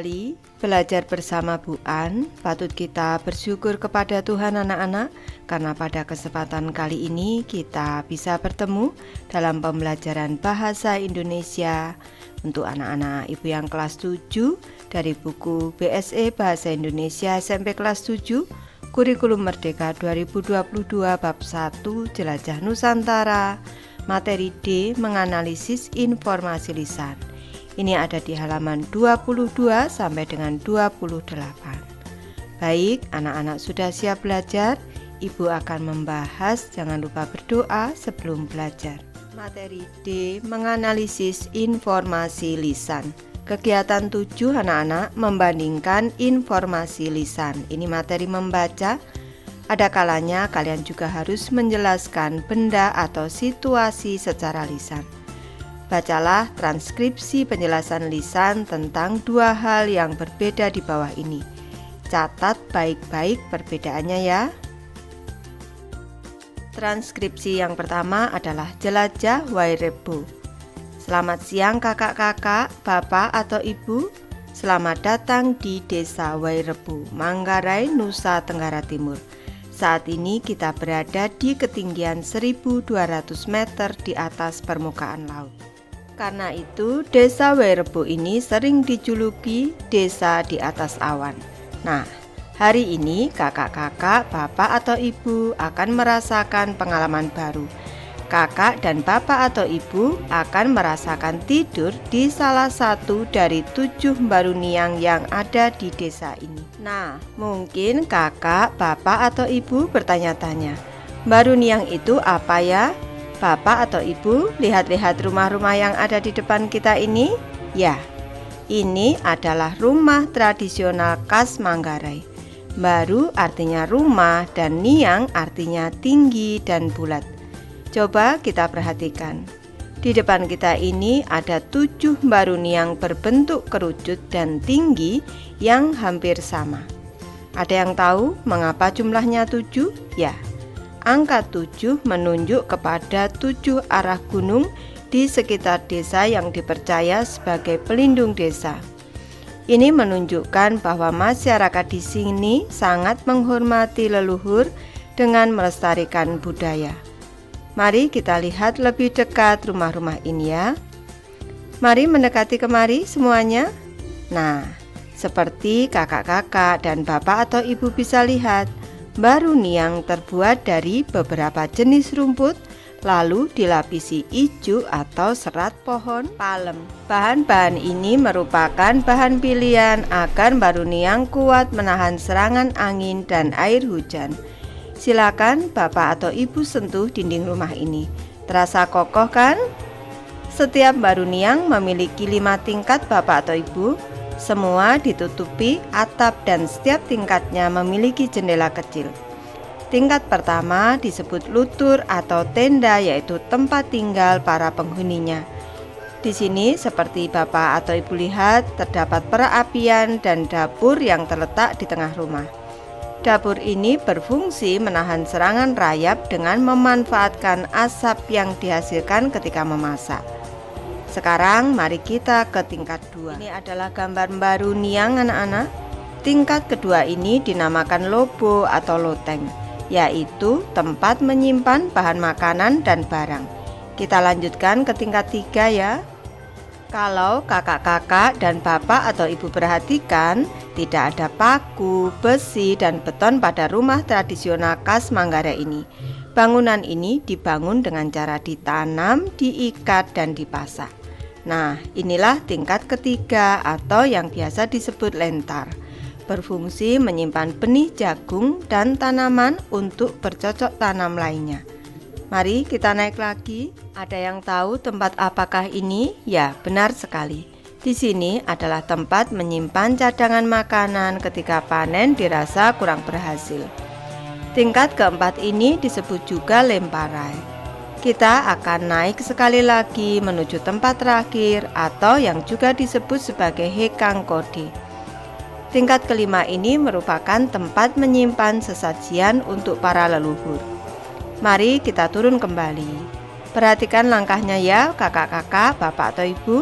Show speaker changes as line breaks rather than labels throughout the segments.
kembali belajar bersama Bu An. Patut kita bersyukur kepada Tuhan anak-anak, karena pada kesempatan kali ini kita bisa bertemu dalam pembelajaran bahasa Indonesia untuk anak-anak ibu yang kelas 7 dari buku BSE Bahasa Indonesia SMP kelas 7 Kurikulum Merdeka 2022 bab 1 Jelajah Nusantara. Materi D, menganalisis informasi lisan. Ini ada di halaman 22 sampai dengan 28. Baik, anak-anak sudah siap belajar? Ibu akan membahas, jangan lupa berdoa sebelum belajar. Materi D, menganalisis informasi lisan. Kegiatan 7 anak-anak membandingkan informasi lisan. Ini materi membaca. Ada kalanya kalian juga harus menjelaskan benda atau situasi secara lisan. Bacalah transkripsi penjelasan lisan tentang dua hal yang berbeda di bawah ini. Catat baik-baik perbedaannya ya. Transkripsi yang pertama adalah Jelajah Wairebo. Selamat siang kakak-kakak, bapak atau ibu. Selamat datang di Desa Wairebo, Manggarai, Nusa Tenggara Timur. Saat ini kita berada di ketinggian 1.200 meter di atas permukaan laut. Karena itu, Desa Wairebo ini sering dijuluki desa di atas awan. Nah, hari ini kakak-kakak, bapak atau ibu akan merasakan pengalaman baru. Kakak dan bapak atau ibu akan merasakan tidur di salah satu dari 7 baruniang yang ada di desa ini. Nah, mungkin kakak, bapak atau ibu bertanya-tanya, baruniang itu apa ya? Bapak atau ibu, lihat-lihat rumah-rumah yang ada di depan kita ini. Ya, ini adalah rumah tradisional khas Manggarai. Baru artinya rumah dan niang artinya tinggi dan bulat. Coba kita perhatikan. Di depan kita ini ada 7 baruniang berbentuk kerucut dan tinggi yang hampir sama. Ada yang tahu mengapa jumlahnya 7? Ya. Angka 7 menunjuk kepada 7 arah gunung di sekitar desa yang dipercaya sebagai pelindung desa. Ini menunjukkan bahwa masyarakat di sini sangat menghormati leluhur dengan melestarikan budaya. Mari kita lihat lebih dekat rumah-rumah ini ya. Mari mendekati kemari semuanya. Nah, seperti kakak-kakak dan bapak atau ibu bisa lihat, baruniang terbuat dari beberapa jenis rumput, lalu dilapisi ijuk atau serat pohon palem. Bahan-bahan ini merupakan bahan pilihan agar baruniang kuat menahan serangan angin dan air hujan. Silakan bapak atau ibu sentuh dinding rumah ini. Terasa kokoh kan? Setiap baruniang memiliki 5 tingkat bapak atau ibu. Semua ditutupi atap dan setiap tingkatnya memiliki jendela kecil. Tingkat pertama disebut lutur atau tenda, yaitu tempat tinggal para penghuninya. Di sini seperti bapak atau ibu lihat, terdapat perapian dan dapur yang terletak di tengah rumah. Dapur ini berfungsi menahan serangan rayap dengan memanfaatkan asap yang dihasilkan ketika memasak. Sekarang mari kita ke tingkat 2. Ini adalah gambar baruniang anak-anak. Tingkat kedua ini dinamakan lobo atau loteng, yaitu tempat menyimpan bahan makanan dan barang. Kita lanjutkan ke tingkat 3 ya. Kalau kakak-kakak dan bapak atau ibu perhatikan, tidak ada paku, besi, dan beton pada rumah tradisional khas Manggarai ini. Bangunan ini dibangun dengan cara ditanam, diikat, dan dipasang. Nah, inilah tingkat ketiga atau yang biasa disebut lentar. Berfungsi menyimpan benih jagung dan tanaman untuk bercocok tanam lainnya. Mari kita naik lagi. Ada yang tahu tempat apakah ini? Ya, benar sekali. Di sini adalah tempat menyimpan cadangan makanan ketika panen dirasa kurang berhasil. Tingkat keempat ini disebut juga lemparai. Kita akan naik sekali lagi menuju tempat terakhir atau yang juga disebut sebagai hekang kode. Tingkat kelima ini merupakan tempat menyimpan sesajian untuk para leluhur. Mari kita turun kembali. Perhatikan langkahnya ya kakak-kakak, bapak atau ibu.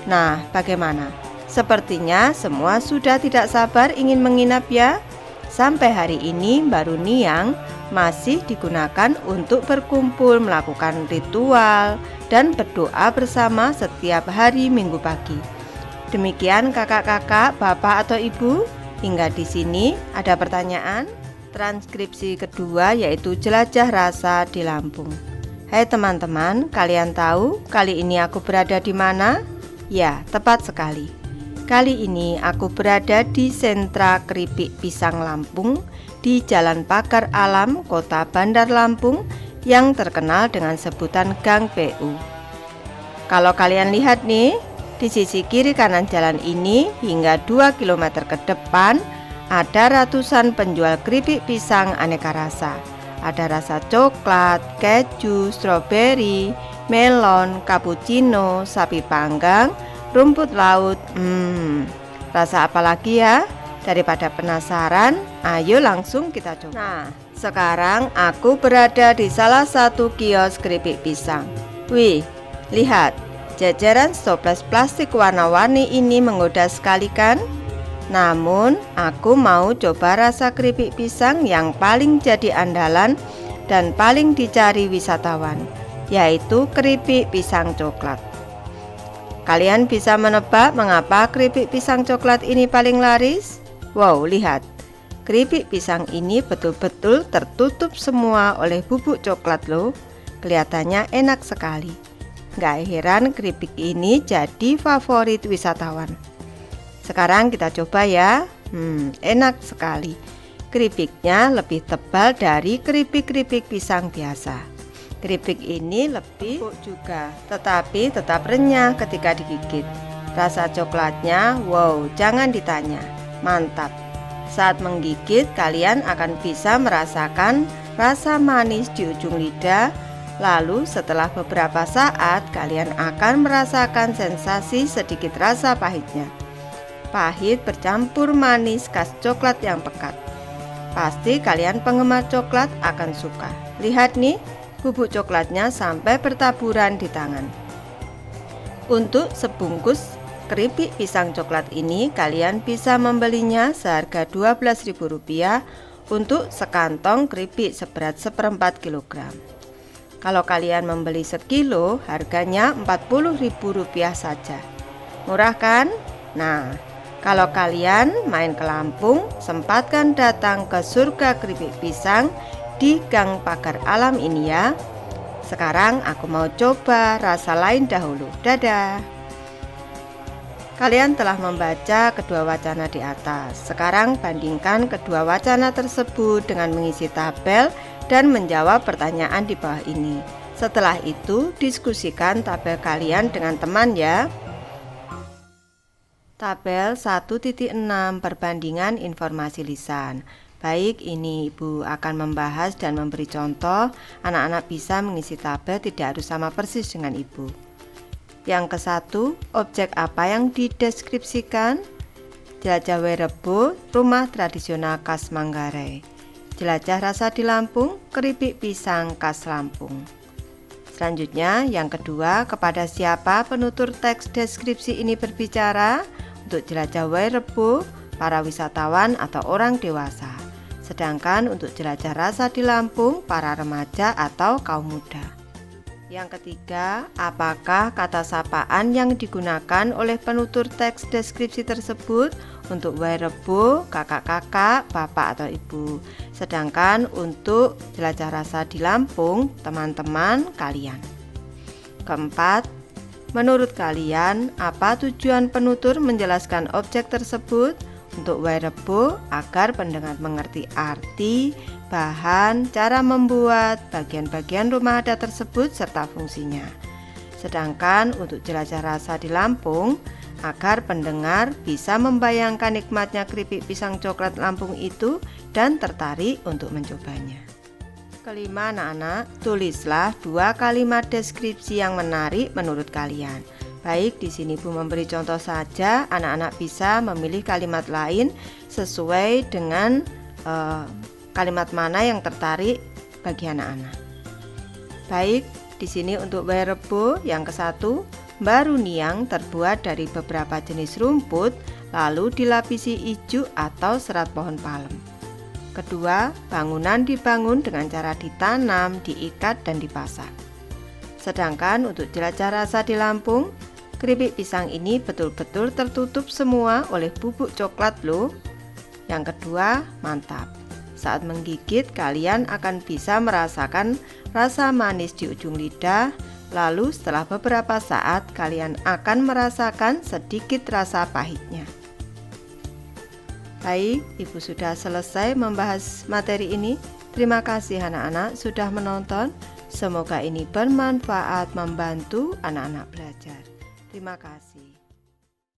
Nah, bagaimana? Sepertinya semua sudah tidak sabar ingin menginap ya. Sampai hari ini Baru Niang masih digunakan untuk berkumpul, melakukan ritual, dan berdoa bersama setiap hari Minggu pagi. Demikian kakak-kakak, bapak atau ibu, hingga di sini ada pertanyaan. Transkripsi kedua yaitu jelajah rasa di Lampung. Hai teman-teman, kalian tahu kali ini aku berada di mana? Ya, tepat sekali. Kali ini aku berada di sentra keripik pisang Lampung di Jalan Pagar Alam, Kota Bandar Lampung yang terkenal dengan sebutan Gang PU. Kalau kalian lihat nih, di sisi kiri kanan jalan ini hingga 2 km ke depan ada ratusan penjual keripik pisang aneka rasa. Ada rasa coklat, keju, stroberi, melon, cappuccino, sapi panggang, rumput laut. Rasa apa lagi ya? Daripada penasaran, ayo langsung kita coba. Nah, sekarang aku berada di salah satu kios keripik pisang. Wih, lihat, jajaran toples plastik warna-warni ini menggoda sekali kan? Namun, aku mau coba rasa keripik pisang yang paling jadi andalan dan paling dicari wisatawan, yaitu keripik pisang coklat. Kalian bisa menebak mengapa keripik pisang coklat ini paling laris? Wow, lihat. Keripik pisang ini betul-betul tertutup semua oleh bubuk coklat loh. Kelihatannya enak sekali. Gak heran keripik ini jadi favorit wisatawan. Sekarang kita coba ya. Enak sekali. Keripiknya lebih tebal dari keripik-keripik pisang biasa. Keripik ini lebih empuk juga, tetapi tetap renyah ketika digigit. Rasa coklatnya, wow, jangan ditanya, mantap. Saat menggigit, kalian akan bisa merasakan rasa manis di ujung lidah. Lalu setelah beberapa saat, kalian akan merasakan sensasi sedikit rasa pahitnya. Pahit bercampur manis khas coklat yang pekat. Pasti kalian penggemar coklat akan suka. Lihat nih, bubuk coklatnya sampai bertaburan di tangan. Untuk sebungkus keripik pisang coklat ini, kalian bisa membelinya seharga Rp12.000 untuk sekantong keripik seberat 1/4 kg. Kalau kalian membeli sekilo, harganya Rp40.000 saja. Murah kan? Nah, kalau kalian main ke Lampung, sempatkan datang ke surga keripik pisang di Gang Pagar Alam ini ya. Sekarang aku mau coba rasa lain dahulu. Dadah. Kalian telah membaca kedua wacana di atas. Sekarang bandingkan kedua wacana tersebut dengan mengisi tabel dan menjawab pertanyaan di bawah ini. Setelah itu, diskusikan tabel kalian dengan teman ya. Tabel 1.6 Perbandingan informasi lisan. Baik, ini Ibu akan membahas dan memberi contoh. Anak-anak bisa mengisi tabel, tidak harus sama persis dengan Ibu. Yang ke-1, objek apa yang dideskripsikan? Jelajah Wairebo, rumah tradisional khas Manggarai. Jelajah rasa di Lampung, keripik pisang khas Lampung. Selanjutnya, yang kedua, kepada siapa penutur teks deskripsi ini berbicara? Untuk jelajah Wairebo, para wisatawan atau orang dewasa. Sedangkan untuk jelajah rasa di Lampung, para remaja atau kaum muda. Yang ketiga, apakah kata sapaan yang digunakan oleh penutur teks deskripsi tersebut? Untuk Wairebo, kakak-kakak, bapak atau ibu. Sedangkan untuk jelajah rasa di Lampung, teman-teman kalian. Keempat, menurut kalian, apa tujuan penutur menjelaskan objek tersebut? Untuk Wairebo, agar pendengar mengerti arti, bahan, cara membuat, bagian-bagian rumah adat tersebut, serta fungsinya. Sedangkan untuk jelajah rasa di Lampung, agar pendengar bisa membayangkan nikmatnya keripik pisang coklat Lampung itu dan tertarik untuk mencobanya. Kelima, anak-anak, tulislah 2 kalimat deskripsi yang menarik menurut kalian. Baik, di sini Bu memberi contoh saja, anak-anak bisa memilih kalimat lain sesuai dengan kalimat mana yang tertarik bagi anak-anak. Baik, di sini untuk Wairebo yang ke-1, Baruniang terbuat dari beberapa jenis rumput, lalu dilapisi ijuk atau serat pohon palem. Kedua, bangunan dibangun dengan cara ditanam, diikat, dan dipasang. Sedangkan untuk jelajah rasa di Lampung, keripik pisang ini betul-betul tertutup semua oleh bubuk coklat loh. Yang kedua, mantap. Saat menggigit, kalian akan bisa merasakan rasa manis di ujung lidah. Lalu setelah beberapa saat, kalian akan merasakan sedikit rasa pahitnya. Baik, Ibu sudah selesai membahas materi ini. Terima kasih anak-anak sudah menonton. Semoga ini bermanfaat membantu anak-anak belajar. Terima kasih.